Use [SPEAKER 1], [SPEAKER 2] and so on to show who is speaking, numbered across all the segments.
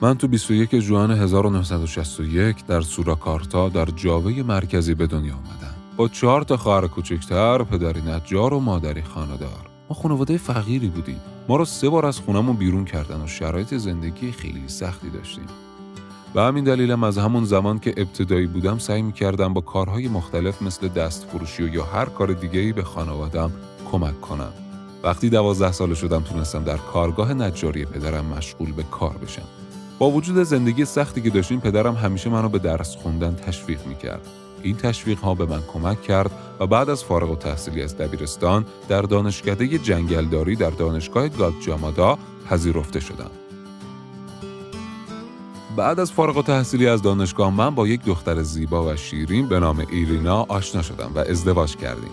[SPEAKER 1] من تو 21 ژوئن 1961 در سوراکارتا در جاوه مرکزی به دنیا آمدم. با 4 تا خواهر کوچکتر، پدری نجار و مادری خانه‌دار. ما خانواده فقیری بودیم. ما رو 3 بار از خونمون بیرون کردن و شرایط زندگی خیلی سختی داشتیم. به همین دلیلم از همون زمان که ابتدایی بودم سعی می‌کردم با کارهای مختلف مثل دستفروشی و یا هر کار دیگه‌ای به خانواده‌ام کمک کنم. وقتی 12 ساله شدم تونستم در کارگاه نجاری پدرم مشغول به کار بشم. با وجود زندگی سختی که داشتیم، پدرم همیشه منو به درس خوندن تشویق می‌کرد. این تشویق‌ها به من کمک کرد و بعد از فارغ التحصیلی از دبیرستان در دانشکده جنگلداری در دانشگاه گاتجامادا پذیرفته شدم. بعد از فارغ التحصیلی از دانشگاه من با یک دختر زیبا و شیرین به نام ایرینا آشنا شدم و ازدواج کردیم.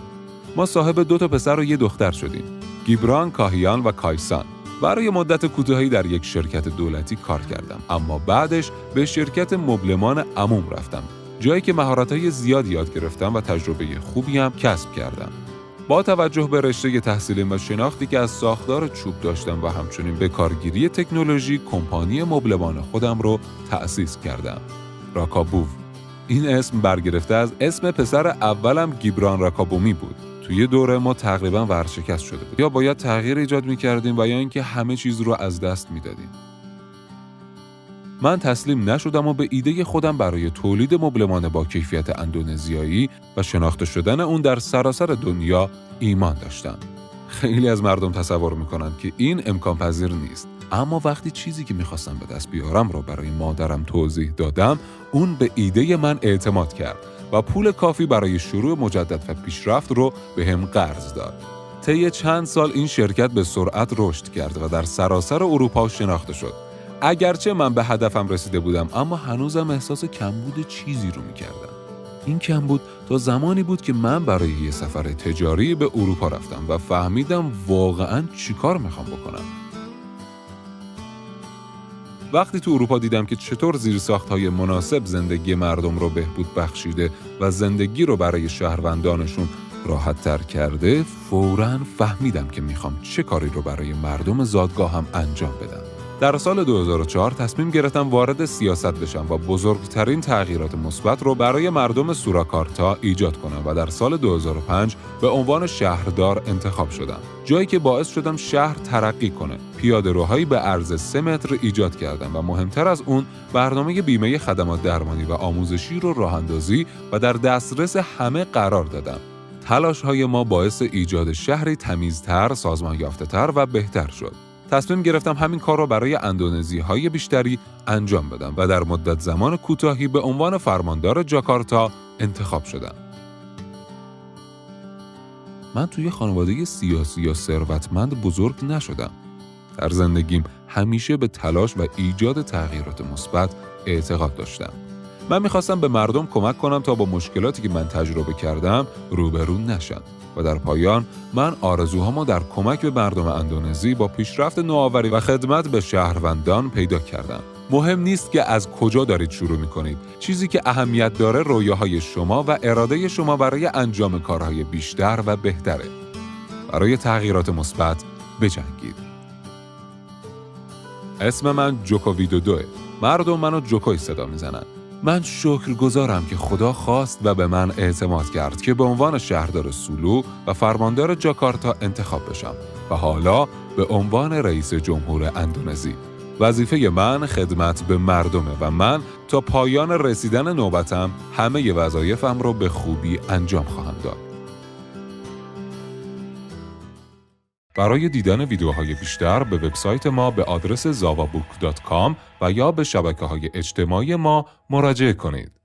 [SPEAKER 1] ما صاحب 2 تا پسر و 1 دختر شدیم. گیبران، کاهیان و کایسان. برای مدت کوتاهی در یک شرکت دولتی کار کردم، اما بعدش به شرکت مبلمان عموم رفتم، جایی که مهارت‌های زیادی یاد گرفتم و تجربه خوبی هم کسب کردم. با توجه به رشته تحصیلیم و شناختی که از ساختار چوب داشتم و همچنین به کارگیری تکنولوژی، کمپانی مبلمان خودم رو تأسیس کردم. راکابوو. این اسم برگرفته از اسم پسر اولم گیبران راکابومی بود. توی دوره ما تقریباً ورشکست شده بود. یا باید تغییر ایجاد می‌کردیم و یا اینکه همه چیز رو از دست می‌دادیم. من تسلیم نشدم و به ایده خودم برای تولید مبلمان با کیفیت اندونزیایی و شناخته شدن اون در سراسر دنیا ایمان داشتم. خیلی از مردم تصور میکنن که این امکان پذیر نیست، اما وقتی چیزی که میخواستم به دست بیارم رو برای مادرم توضیح دادم، اون به ایده من اعتماد کرد و پول کافی برای شروع مجدد و پیشرفت رو بهم قرض داد. طی چند سال این شرکت به سرعت رشد کرد و در سراسر اروپا شناخته شد. اگرچه من به هدفم رسیده بودم، اما هنوزم احساس کمبود چیزی رو می‌کردم. این کمبود تا زمانی بود که من برای یه سفر تجاری به اروپا رفتم و فهمیدم واقعاً چیکار میخوام بکنم. وقتی تو اروپا دیدم که چطور زیرساخت‌های مناسب زندگی مردم رو بهبود بخشیده و زندگی رو برای شهروندانشون راحت‌تر کرده، فوراً فهمیدم که میخوام چه کاری رو برای مردم زادگاهم انجام بدم. در سال 2004 تصمیم گرفتم وارد سیاست بشم و بزرگترین تغییرات مثبت رو برای مردم سوراکارتا ایجاد کنم و در سال 2005 به عنوان شهردار انتخاب شدم. جایی که باعث شدم شهر ترقی کنه. پیاده‌روهایی به عرض 3 متر ایجاد کردم و مهمتر از اون برنامه بیمه خدمات درمانی و آموزشی رو راه‌اندازی و در دسترس همه قرار دادم. تلاش‌های ما باعث ایجاد شهری تمیزتر، سازمان یافته‌تر و بهتر شد. تصمیم گرفتم همین کار را برای اندونزی‌های بیشتری انجام بدم و در مدت زمان کوتاهی به عنوان فرماندار جاکارتا انتخاب شدم. من توی خانواده سیاسی یا ثروتمند بزرگ نشدم. در زندگیم همیشه به تلاش و ایجاد تغییرات مثبت اعتقاد داشتم. من می‌خواستم به مردم کمک کنم تا با مشکلاتی که من تجربه کردم روبرو نشن. و در پایان من آرزوهامو در کمک به مردم اندونزی با پیشرفت نوآوری و خدمت به شهروندان پیدا کردم. مهم نیست که از کجا دارید شروع می‌کنید. چیزی که اهمیت داره رویاهای شما و اراده شما برای انجام کارهای بیشتر و بهتره. برای تغییرات مثبت بجنگید. اسم من جوکو ویدودوه. مردم منو جوکوی صدا میزنن. من شکرگزارم که خدا خواست و به من اعتماد کرد که به عنوان شهردار سولو و فرماندار جاکارتا انتخاب بشم و حالا به عنوان رئیس جمهور اندونزی. وظیفه من خدمت به مردمه و من تا پایان رسیدن نوبتم همه وظایفم رو به خوبی انجام خواهم داد. برای دیدن ویدیوهای بیشتر به وبسایت ما به آدرس zavabook.com و یا به شبکه‌های اجتماعی ما مراجعه کنید.